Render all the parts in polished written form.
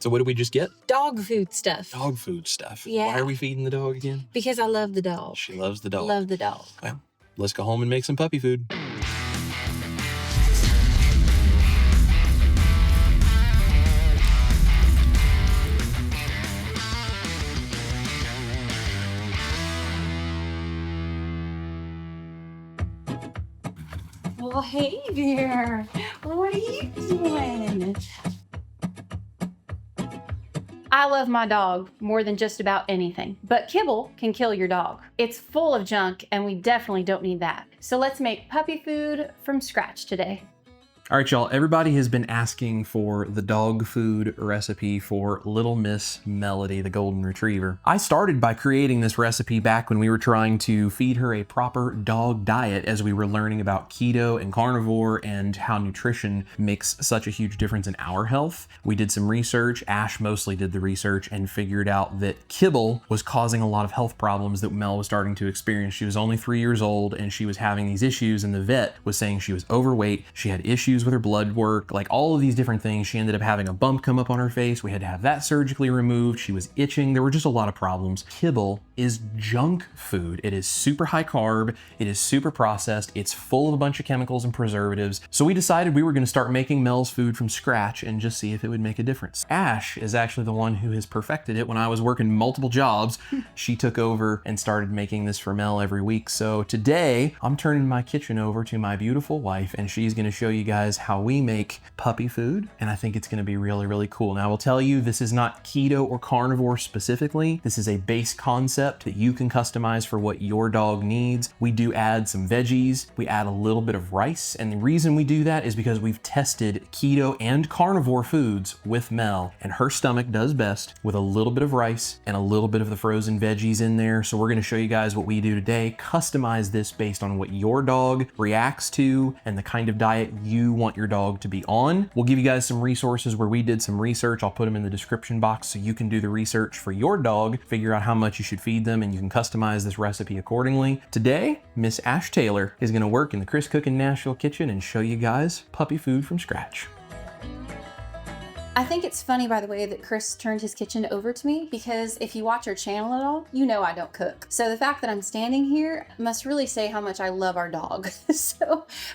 So what did we just get? Dog food stuff. Dog food stuff. Yeah. Why are we feeding the dog again? Because I love the dog. She loves the dog. Love the dog. Well, let's go home and make some puppy food. Well, hey there. What are you doing? I love my dog more than just about anything, but kibble can kill your dog. It's full of junk and we definitely don't need that. So let's make puppy food from scratch today. All right, y'all, everybody has been asking for the dog food recipe for Little Miss Melody, the golden retriever. I started by creating this recipe back when we were trying to feed her a proper dog diet as we were learning about keto and carnivore and how nutrition makes such a huge difference in our health. We did some research, Ash mostly did the research, and figured out that kibble was causing a lot of health problems that Mel was starting to experience. She was only 3 years old and she was having these issues, and the vet was saying she was overweight, she had issues with her blood work, like all of these different things. She ended up having a bump come up on her face. We had to have that surgically removed. She was itching. There were just a lot of problems. Kibble is junk food. It is super high carb. It is super processed. It's full of a bunch of chemicals and preservatives. So we decided we were going to start making Mel's food from scratch and just see if it would make a difference. Ash is actually the one who has perfected it. When I was working multiple jobs, she took over and started making this for Mel every week. So today I'm turning my kitchen over to my beautiful wife, and she's going to show you guys how we make puppy food, and I think it's going to be really, really cool. Now, I will tell you, this is not keto or carnivore specifically. This is a base concept that you can customize for what your dog needs. We do add some veggies. We add a little bit of rice, and the reason we do that is because we've tested keto and carnivore foods with Mel, and her stomach does best with a little bit of rice and a little bit of the frozen veggies in there. So we're going to show you guys what we do today. Customize this based on what your dog reacts to and the kind of diet you want your dog to be on. We'll give you guys some resources where we did some research. I'll put them in the description box so you can do the research for your dog, figure out how much you should feed them, and you can customize this recipe accordingly. Today, Miss Ash Taylor is going to work in the Chris Cookin' Nashville kitchen and show you guys puppy food from scratch. I think it's funny, by the way, that Chris turned his kitchen over to me, because if you watch our channel at all, you know I don't cook. So the fact that I'm standing here must really say how much I love our dog.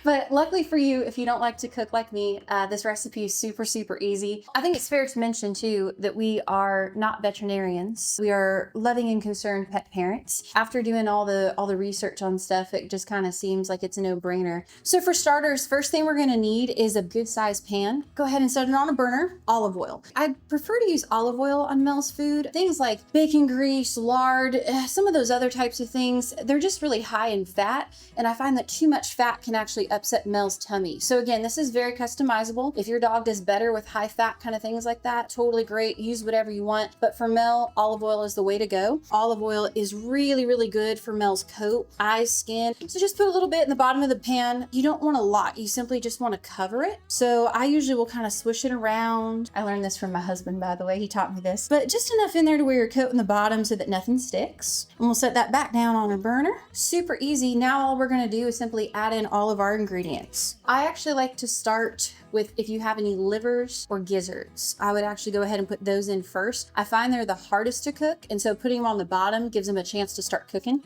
But luckily for you, if you don't like to cook like me, this recipe is super, super easy. I think it's fair to mention too that we are not veterinarians. We are loving and concerned pet parents. After doing all the research on stuff, it just kind of seems like it's a no-brainer. So for starters, first thing we're gonna need is a good sized pan. Go ahead and set it on a burner. Olive oil. I prefer to use olive oil on Mel's food. Things like bacon grease, lard, some of those other types of things, they're just really high in fat, and I find that too much fat can actually upset Mel's tummy. So again, this is very customizable. If your dog does better with high fat kind of things like that, totally great. Use whatever you want. But for Mel, olive oil is the way to go. Olive oil is really, really good for Mel's coat, eyes, skin. So just put a little bit in the bottom of the pan. You don't want a lot. You simply just want to cover it. So I usually will kind of swish it around. I learned this from my husband, by the way. He taught me this. But just enough in there to where you're coating the bottom so that nothing sticks. And we'll set that back down on our burner. Super easy. Now all we're going to do is simply add in all of our ingredients. I actually like to start with, if you have any livers or gizzards, I would actually go ahead and put those in first. I find they're the hardest to cook, and so putting them on the bottom gives them a chance to start cooking.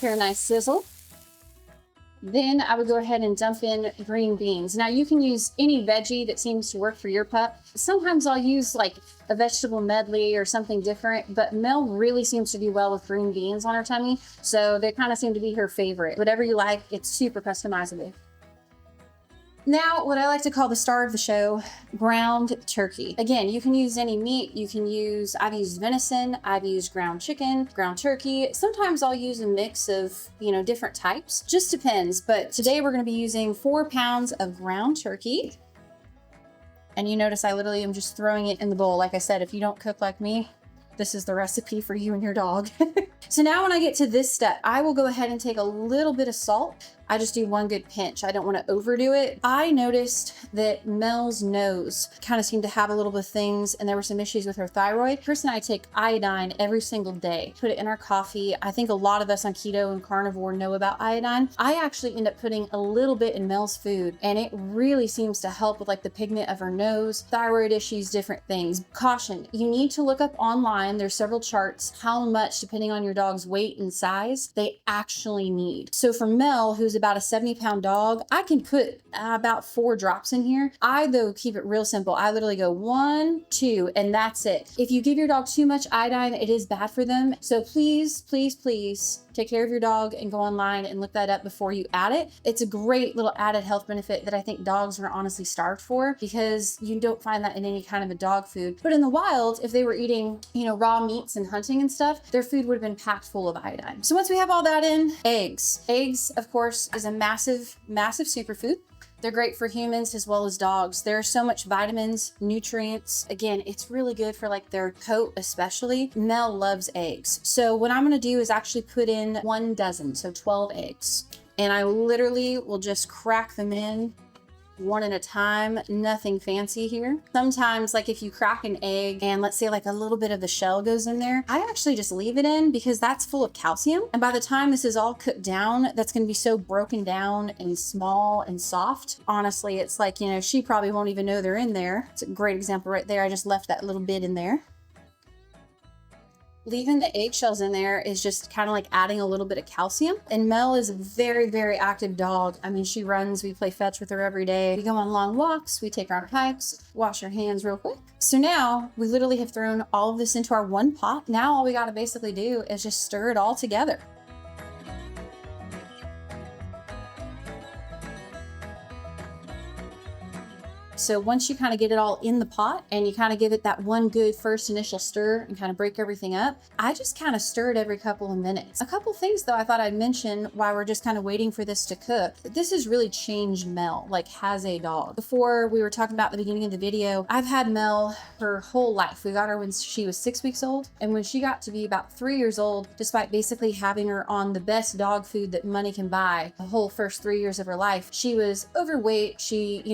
Hear a nice sizzle. Then I would go ahead and dump in green beans. Now you can use any veggie that seems to work for your pup. Sometimes I'll use like a vegetable medley or something different, but Mel really seems to do well with green beans on her tummy. So they kind of seem to be her favorite. Whatever you like, it's super customizable. Now, what I like to call the star of the show, ground turkey. Again, you can use any meat. I've used venison, I've used ground chicken, ground turkey. Sometimes I'll use a mix of, different types. Just depends. But today we're going to be using 4 pounds of ground turkey. And you notice I literally am just throwing it in the bowl. Like I said, if you don't cook like me, this is the recipe for you and your dog. So now when I get to this step, I will go ahead and take a little bit of salt I just do one good pinch. I don't want to overdo it. I noticed that Mel's nose kind of seemed to have a little bit of things, and there were some issues with her thyroid. Chris and I take iodine every single day, put it in our coffee. I think a lot of us on keto and carnivore know about iodine. I actually end up putting a little bit in Mel's food, and it really seems to help with like the pigment of her nose, thyroid issues, different things. Caution, you need to look up online. There's several charts how much, depending on your dog's weight and size, they actually need. So for Mel, who's about a 70-pound dog, I can put about 4 drops in here. I, though, keep it real simple. I literally go 1, 2, and that's it. If you give your dog too much iodine, it is bad for them. So please, please, please take care of your dog and go online and look that up before you add it. It's a great little added health benefit that I think dogs are honestly starved for, because you don't find that in any kind of a dog food. But in the wild, if they were eating, raw meats and hunting and stuff, their food would have been packed full of iodine. So once we have all that in, eggs. Eggs, of course, is a massive, massive superfood. They're great for humans as well as dogs. There's so much vitamins, nutrients. Again, it's really good for like their coat especially. Mel loves eggs. So what I'm gonna do is actually put in 1 dozen, so 12 eggs. And I literally will just crack them in one at a time, nothing fancy here. Sometimes, like if you crack an egg and let's say like a little bit of the shell goes in there, I actually just leave it in because that's full of calcium. And by the time this is all cooked down, that's going to be so broken down and small and soft. Honestly, it's like, she probably won't even know they're in there. It's a great example right there. I just left that little bit in there. Leaving the eggshells in there is just kind of like adding a little bit of calcium. And Mel is a very, very active dog. I mean, she runs, we play fetch with her every day. We go on long walks, we take her on hikes, wash her hands real quick. So now we literally have thrown all of this into our one pot. Now all we got to basically do is just stir it all together. So once you kind of get it all in the pot and you kind of give it that one good first initial stir and kind of break everything up, I just kind of stir it every couple of minutes. A couple things though I thought I'd mention while we're just kind of waiting for this to cook. This has really changed Mel, like as a dog. Before we were talking about at the beginning of the video, I've had Mel her whole life. We got her when she was 6 weeks old. And when she got to be about 3 years old, despite basically having her on the best dog food that money can buy the whole first 3 years of her life, she was overweight.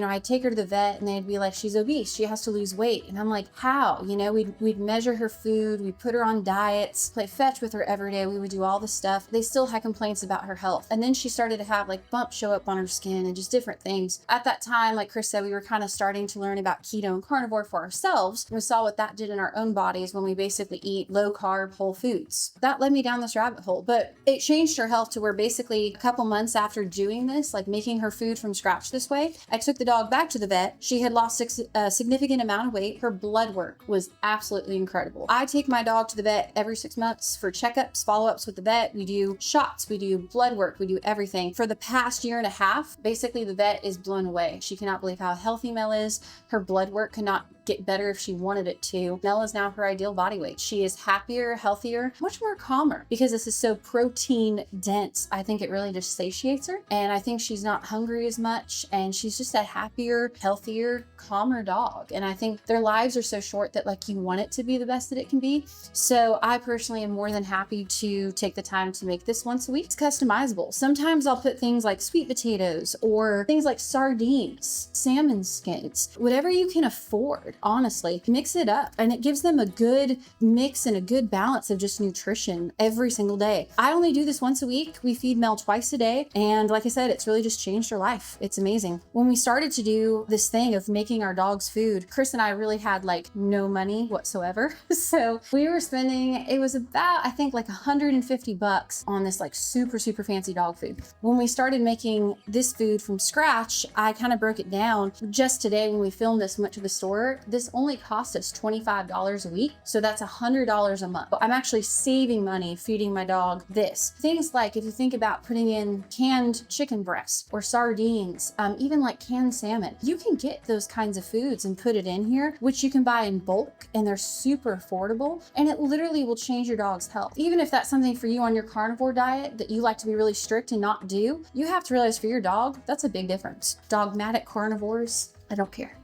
I'd take her to the vet and they'd be like, she's obese, she has to lose weight. And I'm like, how? We'd measure her food, we'd put her on diets, play fetch with her every day, we would do all the stuff. They still had complaints about her health. And then she started to have like bumps show up on her skin and just different things. At that time, like Chris said, we were kind of starting to learn about keto and carnivore for ourselves. And we saw what that did in our own bodies when we basically eat low carb whole foods. That led me down this rabbit hole, but it changed her health to where basically a couple months after doing this, like making her food from scratch this way, I took the dog back to the vet. She had lost a significant amount of weight. Her blood work was absolutely incredible. I take my dog to the vet every 6 months for checkups, follow-ups with the vet. We do shots, we do blood work, we do everything. For the past year and a half, basically the vet is blown away. She cannot believe how healthy Mel is. Her blood work cannot get better if she wanted it to. Mel is now her ideal body weight. She is happier, healthier, much more calmer because this is so protein dense. I think it really just satiates her. And I think she's not hungry as much. And she's just a happier, healthier, calmer dog. And I think their lives are so short that like you want it to be the best that it can be. So I personally am more than happy to take the time to make this once a week. It's customizable. Sometimes I'll put things like sweet potatoes or things like sardines, salmon skins, whatever you can afford. Honestly, mix it up and it gives them a good mix and a good balance of just nutrition every single day. I only do this once a week. We feed Mel twice a day. And like I said, it's really just changed her life. It's amazing. When we started to do this thing of making our dog's food, Chris and I really had like no money whatsoever. So we were spending, it was about, I think like $150 on this like super, super fancy dog food. When we started making this food from scratch, I kind of broke it down. Just today when we filmed this, went to the store, this only cost us $25 a week. So that's $100 a month. I'm actually saving money feeding my dog this. Things like if you think about putting in canned chicken breasts or sardines, even like canned salmon, you can get those kinds of foods and put it in here, which you can buy in bulk and they're super affordable and it literally will change your dog's health. Even if that's something for you on your carnivore diet that you like to be really strict and not do, you have to realize for your dog, that's a big difference. Dogmatic carnivores, I don't care.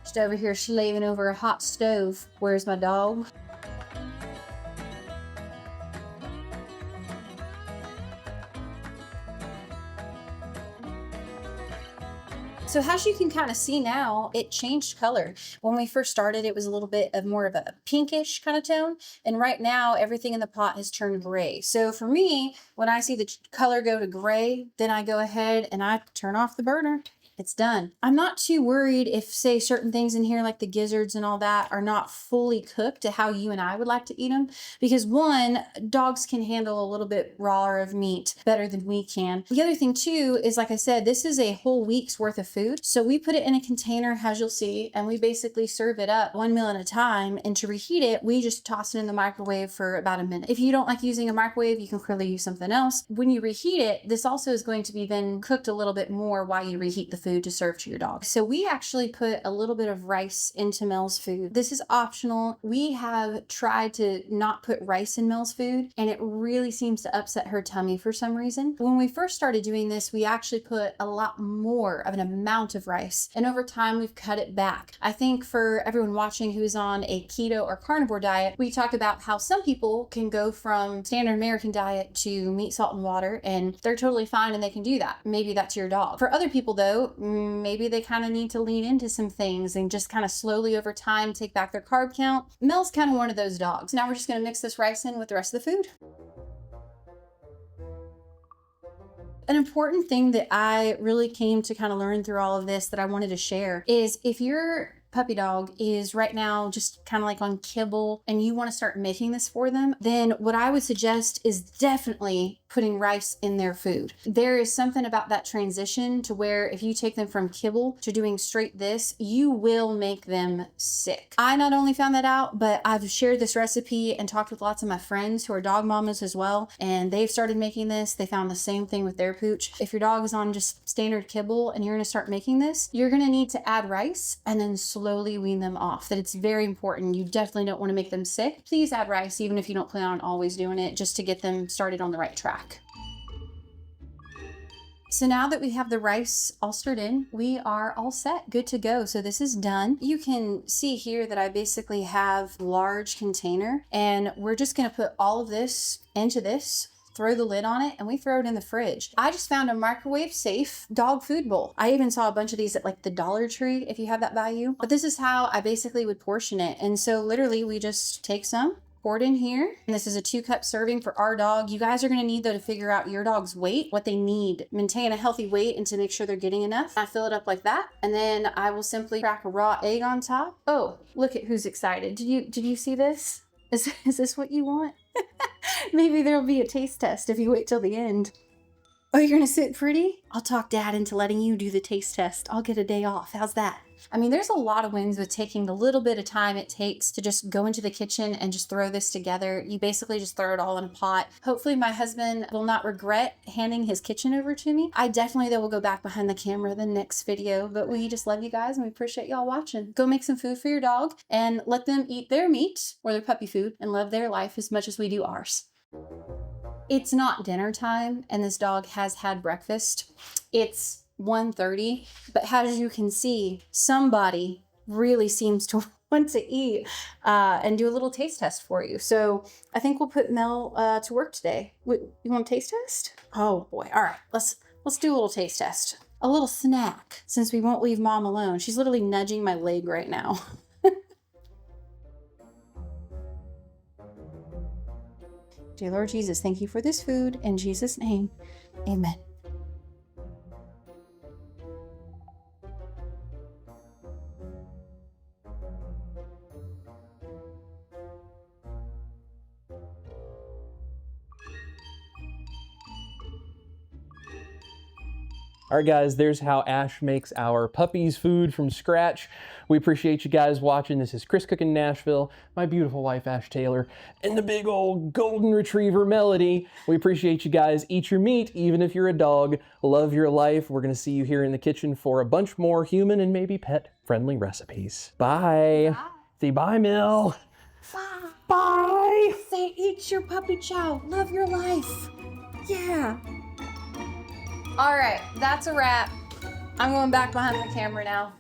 Just over here slaving over a hot stove. Where's my dog? So as you can kind of see now, it changed color. When we first started, it was a little bit of more of a pinkish kind of tone. And right now, everything in the pot has turned gray. So for me, when I see the color go to gray, then I go ahead and I turn off the burner. It's done. I'm not too worried if, say, certain things in here like the gizzards and all that are not fully cooked to how you and I would like to eat them. Because one, dogs can handle a little bit rawer of meat better than we can. The other thing too is, like I said, this is a whole week's worth of food. So we put it in a container, as you'll see, and we basically serve it up one meal at a time. And to reheat it, we just toss it in the microwave for about a minute. If you don't like using a microwave, you can clearly use something else. When you reheat it, this also is going to be then cooked a little bit more while you reheat the food to serve to your dog. So we actually put a little bit of rice into Mel's food. This is optional. We have tried to not put rice in Mel's food, and it really seems to upset her tummy for some reason. When we first started doing this, we actually put a lot more of an amount of rice, and over time we've cut it back. I think for everyone watching who's on a keto or carnivore diet, we talk about how some people can go from standard American diet to meat, salt, and water, and they're totally fine and they can do that. Maybe that's your dog. For other people though, maybe they kind of need to lean into some things and just kind of slowly over time take back their carb count. Mel's kind of one of those dogs. Now we're just going to mix this rice in with the rest of the food. An important thing that I really came to kind of learn through all of this that I wanted to share is if your puppy dog is right now just kind of like on kibble and you want to start making this for them, then what I would suggest is definitely putting rice in their food. There is something about that transition to where if you take them from kibble to doing straight this, you will make them sick. I not only found that out, but I've shared this recipe and talked with lots of my friends who are dog mamas as well, and they've started making this. They found the same thing with their pooch. If your dog is on just standard kibble and you're going to start making this, you're going to need to add rice and then slowly wean them off. That it's very important. You definitely don't want to make them sick. Please add rice even if you don't plan on always doing it, just to get them started on the right track. So now that we have the rice all stirred in, we are all set, good to go. So this is done. You can see here that I basically have a large container, and we're just going to put all of this into this, throw the lid on it, and we throw it in the fridge. I just found a microwave safe dog food bowl. I even saw a bunch of these at like the Dollar Tree if you have that value. But this is how I basically would portion it. And so literally we just take some, pour it in here. And this is a 2-cup serving for our dog. You guys are going to need though to figure out your dog's weight, what they need, maintain a healthy weight, and to make sure they're getting enough. I fill it up like that, and then I will simply crack a raw egg on top. Oh, look at who's excited. Did you see this? Is this what you want? Maybe there'll be a taste test if you wait till the end. Oh, you're gonna sit pretty? I'll talk Dad into letting you do the taste test. I'll get a day off. How's that? I mean, there's a lot of wins with taking the little bit of time it takes to just go into the kitchen and just throw this together. You basically just throw it all in a pot. Hopefully my husband will not regret handing his kitchen over to me. I definitely though will go back behind the camera the next video, but we just love you guys and we appreciate y'all watching. Go make some food for your dog and let them eat their meat or their puppy food and love their life as much as we do ours. It's not dinner time and this dog has had breakfast. It's 1:30, but as you can see, somebody really seems to want to eat and do a little taste test for you. So I think we'll put Mel to work today. You want a taste test? Oh boy. All right, let's do a little taste test. A little snack, since we won't leave Mom alone. She's literally nudging my leg right now. Dear Lord Jesus, thank you for this food. In Jesus' name, amen. All right, guys, there's how Ash makes our puppies food from scratch. We appreciate you guys watching. This is Chris cooking Nashville, my beautiful wife, Ash Taylor, and the big old golden retriever, Melody. We appreciate you guys. Eat your meat, even if you're a dog. Love your life. We're going to see you here in the kitchen for a bunch more human and maybe pet-friendly recipes. Bye. Bye. Say bye, Mel. Bye. Bye. Say eat your puppy chow. Love your life. Yeah. All right, that's a wrap. I'm going back behind the camera now.